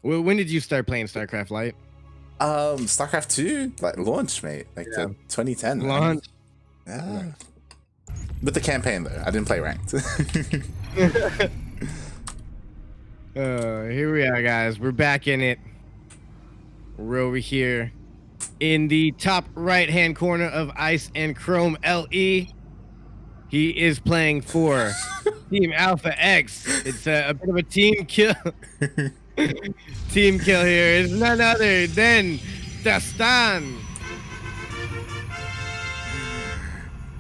Well, when did you start playing StarCraft Lite? StarCraft 2, like launch, mate, like Yeah. the 2010 man. Launch. Yeah. With the campaign though, I didn't play ranked. Here we are, guys. We're back in it. We're over here in the top right-hand corner of Ice and Chrome LE. He is playing for Team Alpha X. It's a bit of a team kill. Team kill here is none other than Dastan.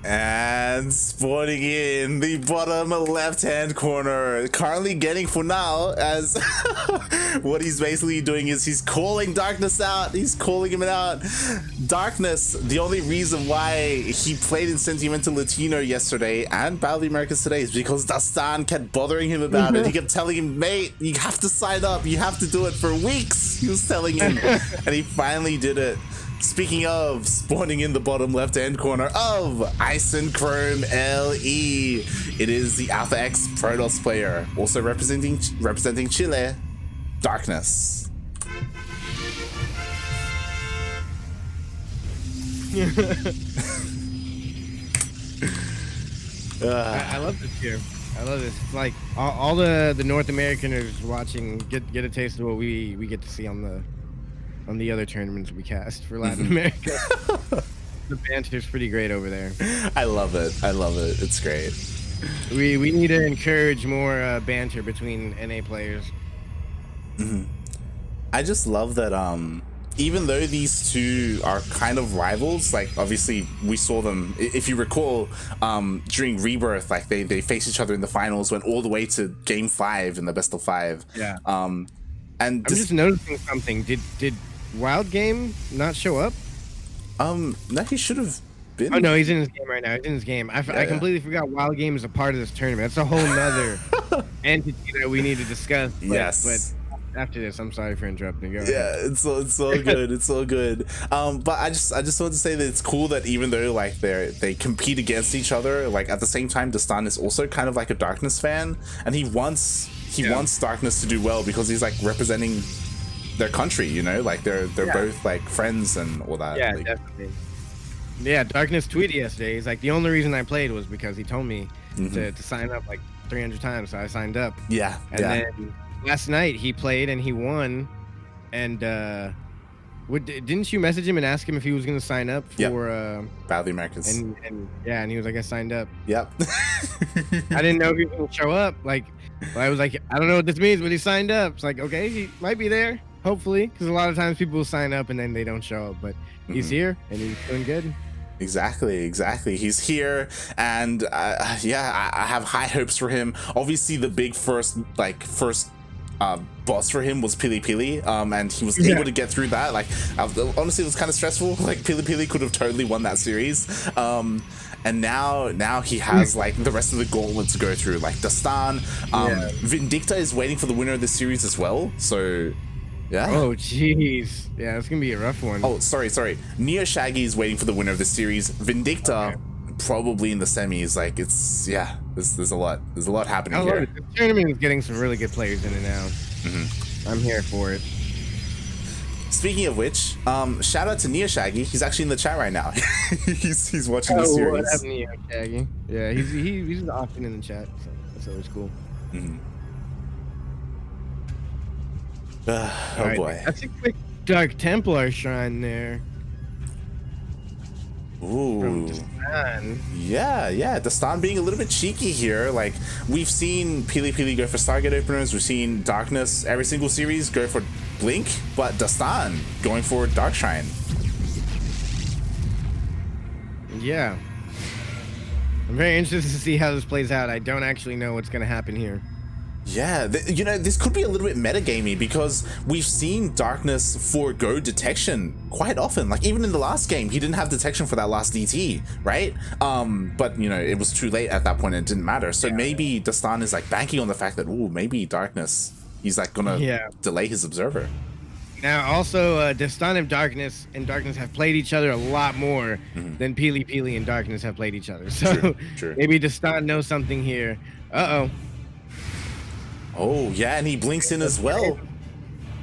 And spawning in the bottom left-hand corner, currently getting for now, as what he's basically doing is he's calling Darkness out. He's calling him out. Darkness, the only reason why he played in Sentimental Latino yesterday and Battle of the Americas today is because Dastan kept bothering him about it. He kept telling him, mate, you have to sign up. You have to do it for weeks. He was telling him, and he finally did it. Speaking of spawning in the bottom left-hand corner of Ice and Chrome LE, it is the Alpha X Protoss player, also representing Chile, Darkness. I love this here. I love this. It's like all the North Americaners watching get a taste of what we get to see on the other tournaments we cast for Latin America. The banter's pretty great over there. I love it. I love it. It's great. We need to encourage more banter between NA players. I just love that even though these two are kind of rivals, like obviously we saw them, if you recall, during Rebirth, like they faced each other in the finals, went all the way to game 5 in the best of 5. Yeah. And I'm just noticing something. Did Wild Game not show up? No, he should have been. Oh no, he's in his game right now. He's in his game. I completely forgot Wild Game is a part of this tournament. That's a whole nother entity that we need to discuss. Yes. But after this, I'm sorry for interrupting. Go ahead. Yeah, it's all good. It's all good. But I just wanted to say that it's cool that even though like they compete against each other, like at the same time, Dastan is also kind of like a Darkness fan, and he wants Darkness to do well because he's like representing their country, you know, like they're both like friends and all that. Yeah, like, definitely. Yeah, Darkness tweeted yesterday. He's like, the only reason I played was because he told me to sign up like 300 times, so I signed up. Yeah. And then last night he played and he won. And didn't you message him and ask him if he was going to sign up for Battle of the Americas? And he was like, I signed up. Yep. I didn't know if he was going to show up. Like, I was like, I don't know what this means, but he signed up. It's like, okay, he might be there. Hopefully, because a lot of times people will sign up and then they don't show up, but he's here and he's doing good. Exactly. He's here, and I have high hopes for him. Obviously, the big first boss for him was Pili Pili, and he was able to get through that. Like, honestly, it was kind of stressful. Like, Pili Pili could have totally won that series. And now he has like the rest of the gauntlet to go through. Like Dastan, Vindicta is waiting for the winner of this series as well. So. Yeah. Oh, jeez. Yeah, it's gonna be a rough one. Oh, sorry. Neo Shaggy is waiting for the winner of this series. Vindicta, probably in the semis. Like there's a lot happening here. The tournament is getting some really good players in it now. I'm here for it. Speaking of which, shout out to Neo Shaggy. He's actually in the chat right now. he's watching the series. What up, Neo Shaggy? Yeah, he's often in the chat, so that's always cool. Oh boy. That's a quick Dark Templar shrine there. Ooh. Yeah. Dastan being a little bit cheeky here. Like, we've seen Pili Pili go for Stargate openers. We've seen Darkness every single series go for Blink, but Dastan going for Dark Shrine. Yeah. I'm very interested to see how this plays out. I don't actually know what's going to happen here. Yeah, this could be a little bit metagamey because we've seen Darkness forego detection quite often. Like, even in the last game, he didn't have detection for that last DT, right? But, it was too late at that point and it didn't matter. So maybe Dastan is, like, banking on the fact that, maybe Darkness, he's, like, gonna delay his observer. Now, also, Dastan and Darkness have played each other a lot more than Pili Pili and Darkness have played each other. So True. Maybe Dastan knows something here. Uh-oh. Oh, yeah, and he blinks in as well.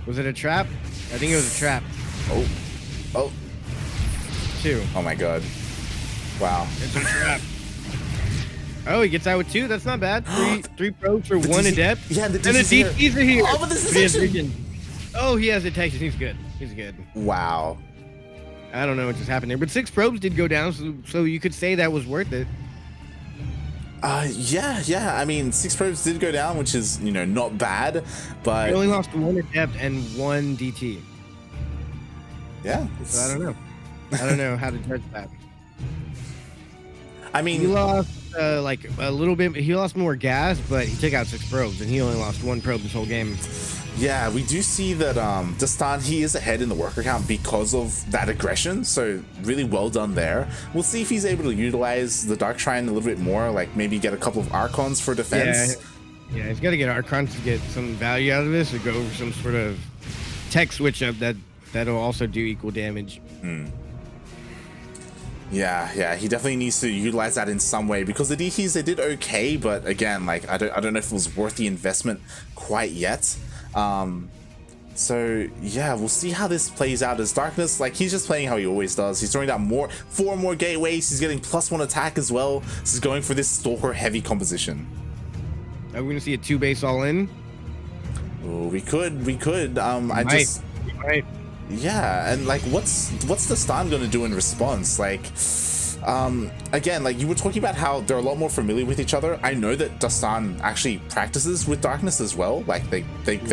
Was it a trap? I think it was a trap. Oh. Oh. 2. Oh my god. Wow. It's a trap. Oh, he gets out with 2. That's not bad. 3 probes for 1 adept. Yeah, the and the DTs are here. Oh, but this is vision. Oh, he has detection. He's good. He's good. Wow. I don't know what just happened there, but 6 probes did go down, so you could say that was worth it. Yeah. I mean, 6 probes did go down, which is, you know, not bad, but... He only lost 1 adept and 1 DT. Yeah. So I don't know. I don't know how to judge that. I mean... He lost, like, a little bit. He lost more gas, but he took out 6 probes, and he only lost 1 probe this whole game. Yeah, we do see that Dastan, he is ahead in the worker count because of that aggression, so really well done there. We'll see if he's able to utilize the Dark Shrine a little bit more, like maybe get a couple of Archons for defense. Yeah, he's got to get Archons to get some value out of this, or go over some sort of tech switch up that'll also do equal damage. Yeah, he definitely needs to utilize that in some way, because the DTs, they did okay, but again, like I don't know if it was worth the investment quite yet. So yeah, we'll see how this plays out as Darkness, like he's just playing how he always does. He's throwing down 4 more gateways. He's getting +1 attack as well. This is going for this Stalker heavy composition. Are we gonna see a 2 base all in? Oh, we could. Right. Yeah, and like what's Dastan gonna do in response? Like again, like you were talking about how they're a lot more familiar with each other. I know that Dastan actually practices with Darkness as well. Like they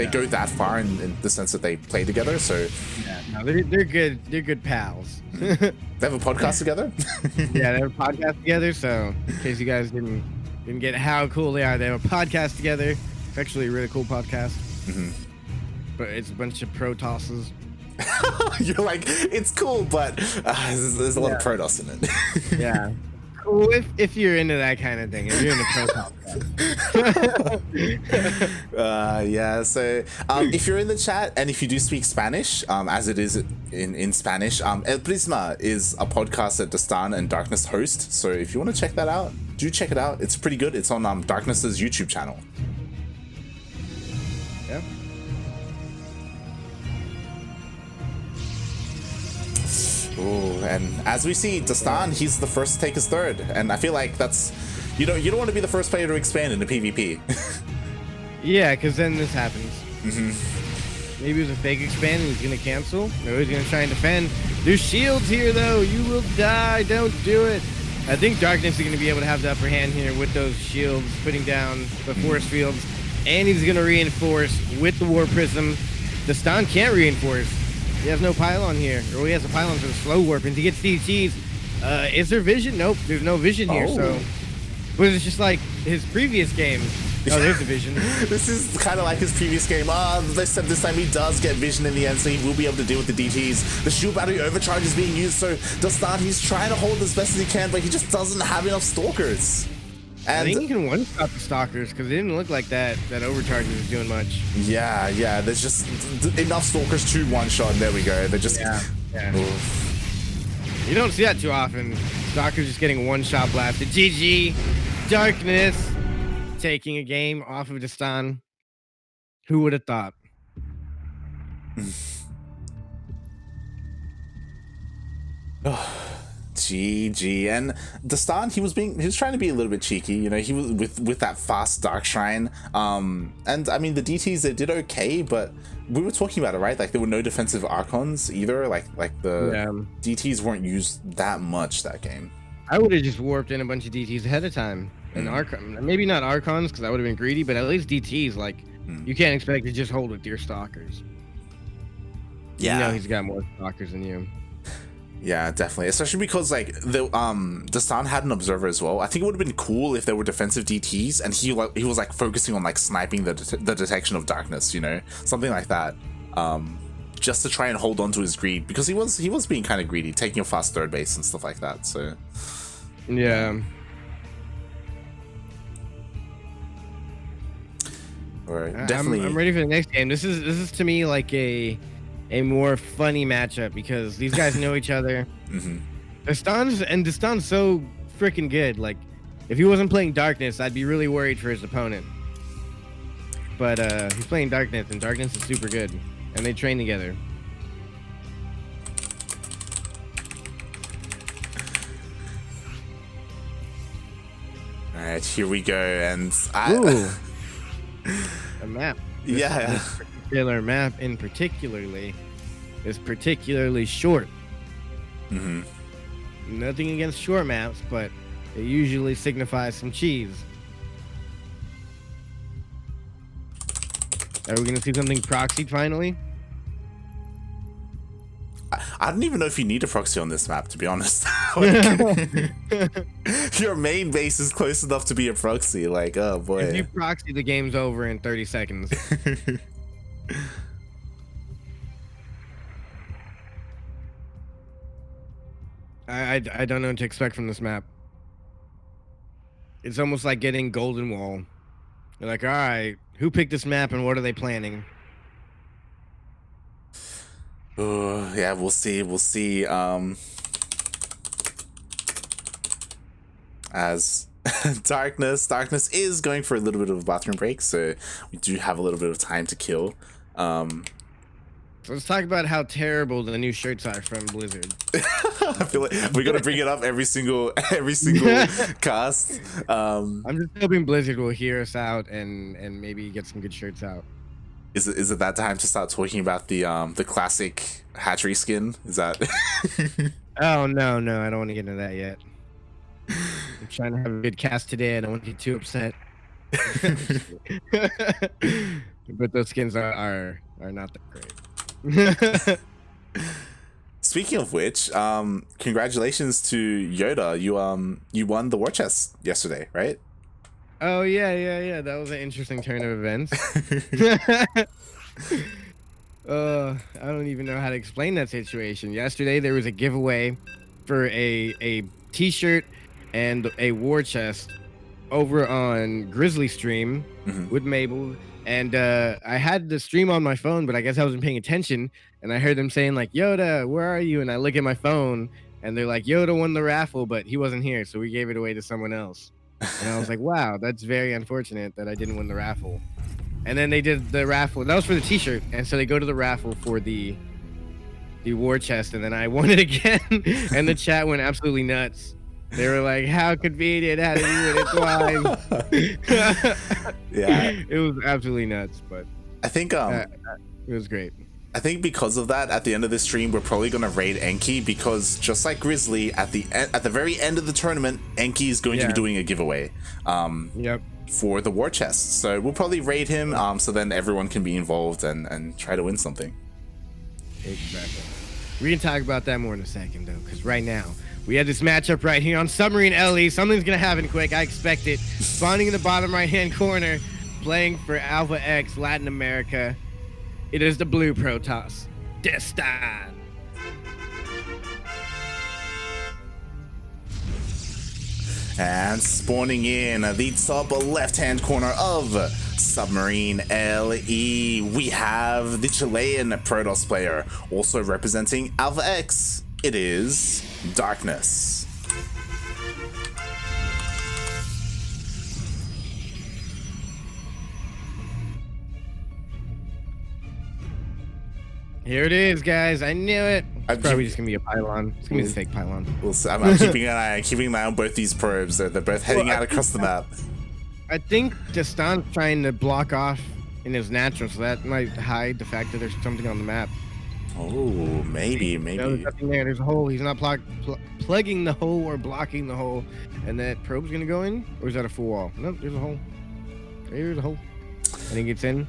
go that far in the sense that they play together. So yeah, no, they're good. They're good pals. They have a podcast together. Yeah, they have a podcast together. So in case you guys didn't get how cool they are, they have a podcast together. It's actually a really cool podcast. But it's a bunch of pro tosses. You're like, it's cool, but there's a lot of Protoss in it. Yeah. Cool if you're into that kind of thing. If you're into Protoss. Yeah, so if you're in the chat and if you do speak Spanish, as it is in Spanish, El Prisma is a podcast that Dastan and Darkness host. So if you want to check that out, do check it out. It's pretty good. It's on Darkness's YouTube channel. Yeah. Oh, and as we see, Dastan, he's the first to take his 3rd, and I feel like that's, you don't want to be the first player to expand into PvP. Yeah, because then this happens. Maybe it was a fake expand and he's gonna cancel. No, he's gonna try and defend. There's shields here though. You will die. Don't do it. I think Darkness is gonna be able to have the upper hand here with those shields, putting down the force fields, and he's gonna reinforce with the War Prism. Dastan can't reinforce. He has no pylon here, or he has a pylon for the slow warp, and he gets DTs. Is there vision? Nope, there's no vision here, so... But it's just like his previous game. Oh, there's the vision. This is kind of like his previous game. This time he does get vision in the end, so he will be able to deal with the DTs. The shield battery overcharge is being used, so Dastan, he's trying to hold as best as he can, but he just doesn't have enough Stalkers. And I think he can one-shot the Stalkers, because it didn't look like that overcharge was doing much. Yeah, there's just enough Stalkers to one-shot, and there we go. They're just... Yeah. You don't see that too often. Stalkers just getting one-shot blasted. GG. Darkness taking a game off of Dastan. Who would have thought? GG. And Dastan, he was trying to be a little bit cheeky, you know. He was with that fast Dark Shrine, and I mean the DTs, they did okay, but we were talking about it, right? Like there were no defensive Archons either. Like the DTs weren't used that much that game. I would have just warped in a bunch of DTs ahead of time. And maybe not Archons, because I would have been greedy, but at least DTs, like you can't expect to just hold with your Stalkers. Yeah, you know he's got more Stalkers than you. Yeah, definitely. Especially because like the Dastan had an observer as well. I think it would have been cool if there were defensive DTs and he was like focusing on like sniping the detection of Darkness, you know, something like that. Just to try and hold on to his greed, because he was being kind of greedy, taking a fast 3rd base and stuff like that. So yeah. All right, definitely. I'm ready for the next game. This is to me like a more funny matchup because these guys know each other. Dastan's so freaking good. Like, if he wasn't playing Darkness, I'd be really worried for his opponent. But he's playing Darkness, and Darkness is super good. and they train together. All right, here we go, and Ooh, a map. Yeah, this particular map in particularly is particularly short. Nothing against short maps, but it usually signifies some cheese. Are we gonna see something proxied finally? I don't even know if you need a proxy on this map, to be honest. Like, your main base is close enough to be a proxy. Like, oh boy. If you proxy, the game's over in 30 seconds. I don't know what to expect from this map. It's almost like getting Golden Wall. You're like, all right, who picked this map and what are they planning? Oh, yeah, we'll see. We'll see. As Darkness is going for a little bit of a bathroom break, so we do have a little bit of time to kill. So let's talk about how terrible the new shirts are from Blizzard. I feel like we're gonna bring it up every single cast. I'm just hoping Blizzard will hear us out and maybe get some good shirts out. Is it that time to start talking about the classic hatchery skin? Is that? Oh no, I don't want to get into that yet. I'm trying to have a good cast today. I don't want to get too upset. But those skins are not that great. Speaking of which, congratulations to Yoda. You won the war chest yesterday, right? Oh yeah. That was an interesting turn of events. I don't even know how to explain that situation. Yesterday there was a giveaway for a t-shirt and a war chest over on Grizzly Stream with Mabel. And I had the stream on my phone, but I guess I wasn't paying attention. And I heard them saying like, Yoda, where are you? And I look at my phone and they're like, Yoda won the raffle, but he wasn't here. So we gave it away to someone else. And I was like, wow, that's very unfortunate that I didn't win the raffle. And then they did the raffle. That was for the t-shirt. And so they go to the raffle for the war chest. And then I won it again. And the chat went absolutely nuts. They were like, how convenient, how did you win it twice? Yeah. It was absolutely nuts, but I think it was great. I think because of that, at the end of this stream, we're probably gonna raid Enki, because just like Grizzly, at the very end of the tournament, Enki is going to be doing a giveaway. For the war chest. So we'll probably raid him, so then everyone can be involved and try to win something. Exactly. We can talk about that more in a second though, because right now we had this matchup right here on Submarine LE. Something's gonna happen quick. I expect it. Spawning in the bottom right-hand corner, playing for Alpha X Latin America. It is the blue Protoss, Dastan. And spawning in the top left-hand corner of Submarine LE, we have the Chilean Protoss player, also representing Alpha X. It is Darkness. Here it is, guys. I knew it. It's probably just gonna be a pylon. It's gonna be a fake pylon. I'm keeping an eye on both these probes. They're both heading out across the map. I think Dastan's trying to block off in his natural, so that might hide the fact that there's something on the map. Oh, maybe. No, there's nothing there. There's a hole. He's not plugging the hole or blocking the hole, and that probe's gonna go in, or is that a full wall? Nope, there's a hole. There's a hole, and he gets in.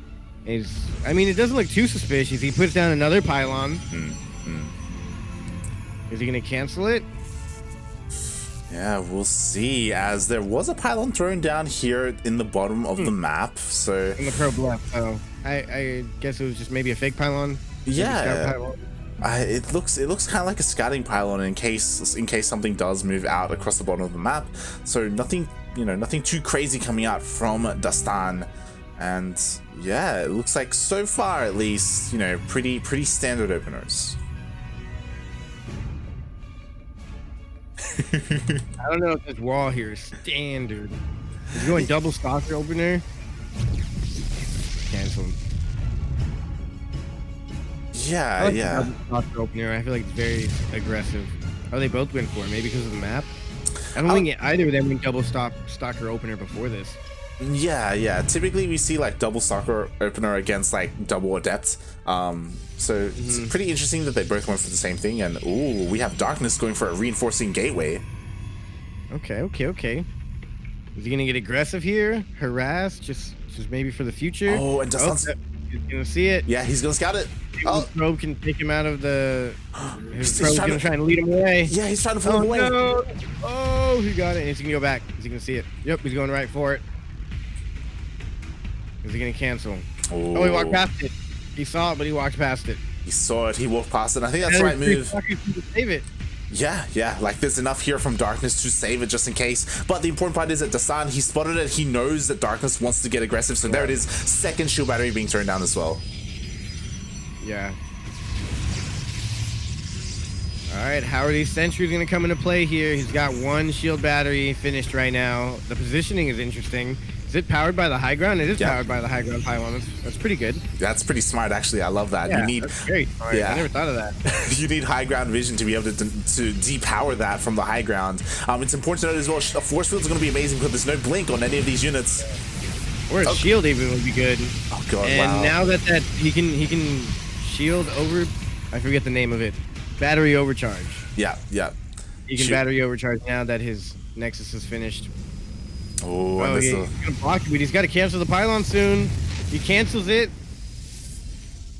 I mean, it doesn't look too suspicious. He puts down another pylon. Is he gonna cancel it? Yeah, we'll see, as there was a pylon thrown down here in the bottom of the map, so... And the probe left, so I guess it was just maybe a fake pylon? Yeah. It looks kind of like a scouting pylon in case something does move out across the bottom of the map. So nothing too crazy coming out from Dastan. And yeah, it looks like so far at least, pretty standard openers. I don't know if this wall here is standard. Is he going double stalker opener? Cancel him. Yeah, yeah. Stalker opener. I feel like it's very aggressive. Oh, they both went for it. Maybe because of the map. I don't think either of them went double stalker opener before this. Yeah, yeah. Typically, we see like double stalker opener against like double adept. So it's pretty interesting that they both went for the same thing. And ooh, we have Darkness going for a reinforcing gateway. Okay. Is he gonna get aggressive here? Harass? Just maybe for the future? Oh, and Dastan's... he's gonna see it. Yeah, he's gonna scout it. His probe can take him out of the... His probe's gonna try and lead him away. Yeah, he's trying to pull him away. No. Oh, he got it. He's gonna go back. Is he gonna see it? Yep, he's going right for it. Is he gonna cancel? Oh, he walked past it. He saw it, but he walked past it. He saw it. He walked past it. I think that's the right move. Save it. Yeah. Like there's enough here from Darkness to save it just in case. But the important part is that Dastan, he spotted it. He knows that Darkness wants to get aggressive. So there it is. Second shield battery being turned down as well. Yeah. All right, how are these sentries going to come into play here? He's got one shield battery finished right now. The positioning is interesting. Is it powered by the high ground? It is powered by the high ground pylon. That's pretty good. That's pretty smart, actually. I love that. Yeah, you need, that's very smart. I never thought of that. You need high ground vision to be able to depower that from the high ground. It's important to note as well, a force field is going to be amazing because there's no blink on any of these units. Or a shield even would be good. Oh god! And now that he can shield over, I forget the name of it. Battery overcharge. Yeah. He can battery overcharge now that his Nexus is finished. Oh, he's gonna block it, but he's got to cancel the pylon soon. He cancels it.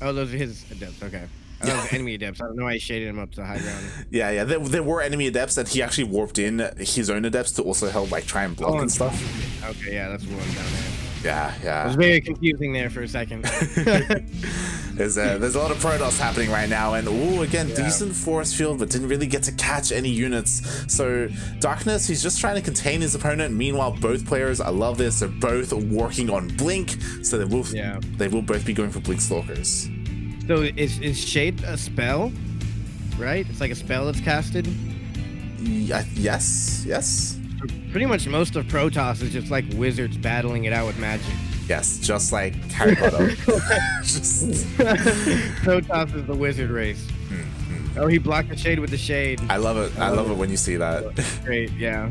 Oh, those are his adepts. Okay. Those are enemy adepts. I don't know why he shaded him up to the high ground. Yeah. There were enemy adepts that he actually warped in his own adepts to also help like try and block and stuff. Okay, yeah, that's one down there. Yeah. It was very confusing there for a second. There's a lot of Protoss happening right now, and again, decent force field, but didn't really get to catch any units. So Darkness, he's just trying to contain his opponent. Meanwhile, both players, I love this, are both working on Blink, so they will both be going for Blink Stalkers. So is Shade a spell? Right? It's like a spell that's casted? Yes. Pretty much most of Protoss is just like wizards battling it out with magic. Yes, just like Harry Potter. Protoss is the wizard race. Oh, he blocked the shade with the shade. I love it. I love it when you see that. Great, yeah.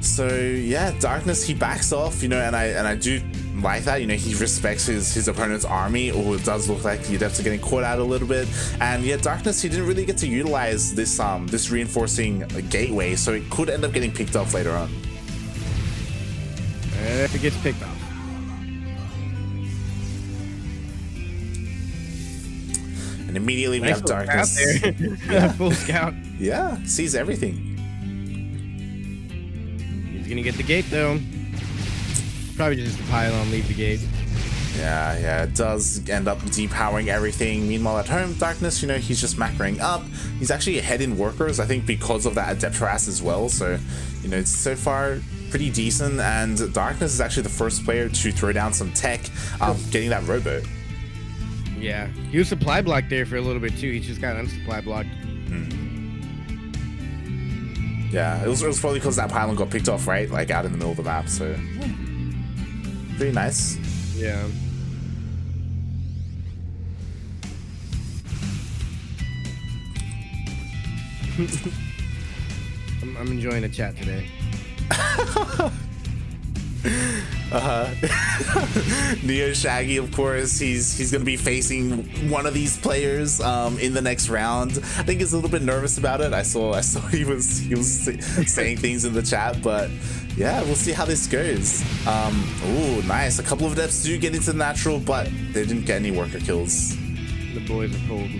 So yeah, Darkness, he backs off, and I do like that. He respects his opponent's army, or it does look like the adepts are getting caught out a little bit. And yeah, Darkness, he didn't really get to utilize this reinforcing gateway, so it could end up getting picked off later on. If it gets picked off. And immediately we have Darkness. Full scout. Yeah, sees everything. He's gonna get the gate though. Probably just the pylon, leave the gate. Yeah, it does end up depowering everything. Meanwhile, at home, Darkness, he's just macroing up. He's actually ahead in workers, I think, because of that adept harass as well. So, it's so far pretty decent. And Darkness is actually the first player to throw down some tech, getting that rowboat. Yeah, he was supply blocked there for a little bit too. He just got unsupply blocked. Yeah, it was probably because that pylon got picked off, right? Like out in the middle of the map. So, pretty nice. Yeah. I'm enjoying the chat today. Neo Shaggy, of course, he's gonna be facing one of these players in the next round. I think he's a little bit nervous about it. I saw he was saying things in the chat, but yeah, we'll see how this goes. Oh, nice. A couple of adepts do get into the natural, but they didn't get any worker kills. The boys are cold.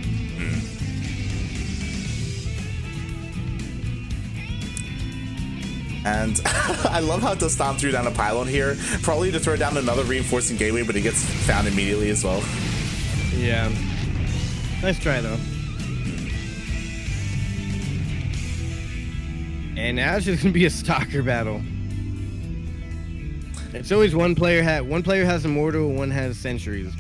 And I love how Dastan threw down a pylon here, probably to throw down another reinforcing gateway, but he gets found immediately as well. Yeah. Nice try, though. And now it's just gonna be a stalker battle. It's always one player has immortal, one has sentries.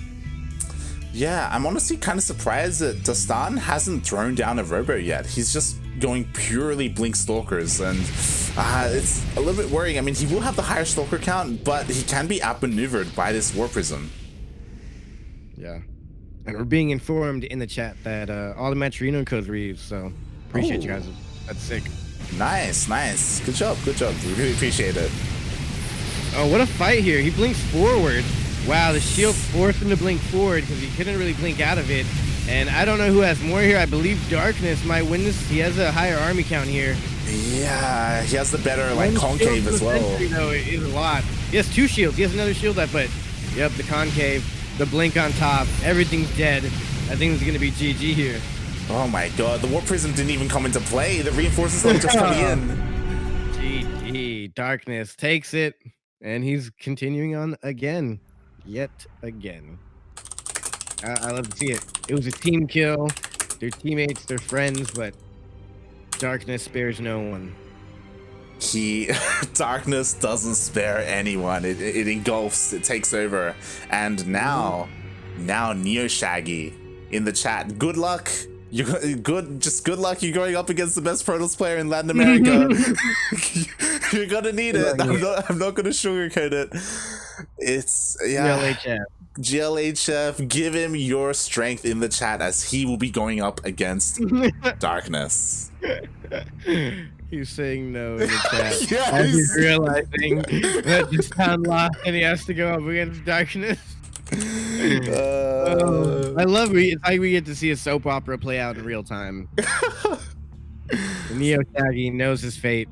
Yeah, I'm honestly kind of surprised that Dastan hasn't thrown down a rowboat yet. He's just going purely Blink Stalkers, and It's a little bit worrying. I mean, he will have the higher stalker count, but he can be outmaneuvered by this War Prism. Yeah. And we're being informed in the chat that all the match Reno codes were used, so appreciate you guys. That's sick. Nice, nice. Good job, good job. We really appreciate it. Oh, what a fight here. He blinks forward. Wow, the shield forced him to blink forward because he couldn't really blink out of it. And I don't know who has more here. I believe Darkness might win this. He has a higher army count here. Yeah, he has the better, like, concave as well. Sentry, though, is a lot. He has 2 shields. He has another shield that, but yep, the concave, the blink on top, everything's dead. I think it's going to be GG here. Oh my god, the War Prism didn't even come into play. The reinforcements are just coming in. GG. Darkness takes it, and he's continuing on again. Yet again. I love to see it. It was a team kill. They're teammates, they're friends, but Darkness spares no one. Darkness doesn't spare anyone. It engulfs, it takes over. And now Neo Shaggy in the chat. Good luck. Good luck. You're going up against the best Protoss player in Latin America. You're gonna need it. I'm not gonna sugarcoat it. It's GLHF, give him your strength in the chat as he will be going up against Darkness. He's saying no in the chat. Yes. As he's realizing that Dastan lost and he has to go up against Darkness. I love it. It's like we get to see a soap opera play out in real time. Neo Shaggy knows his fate.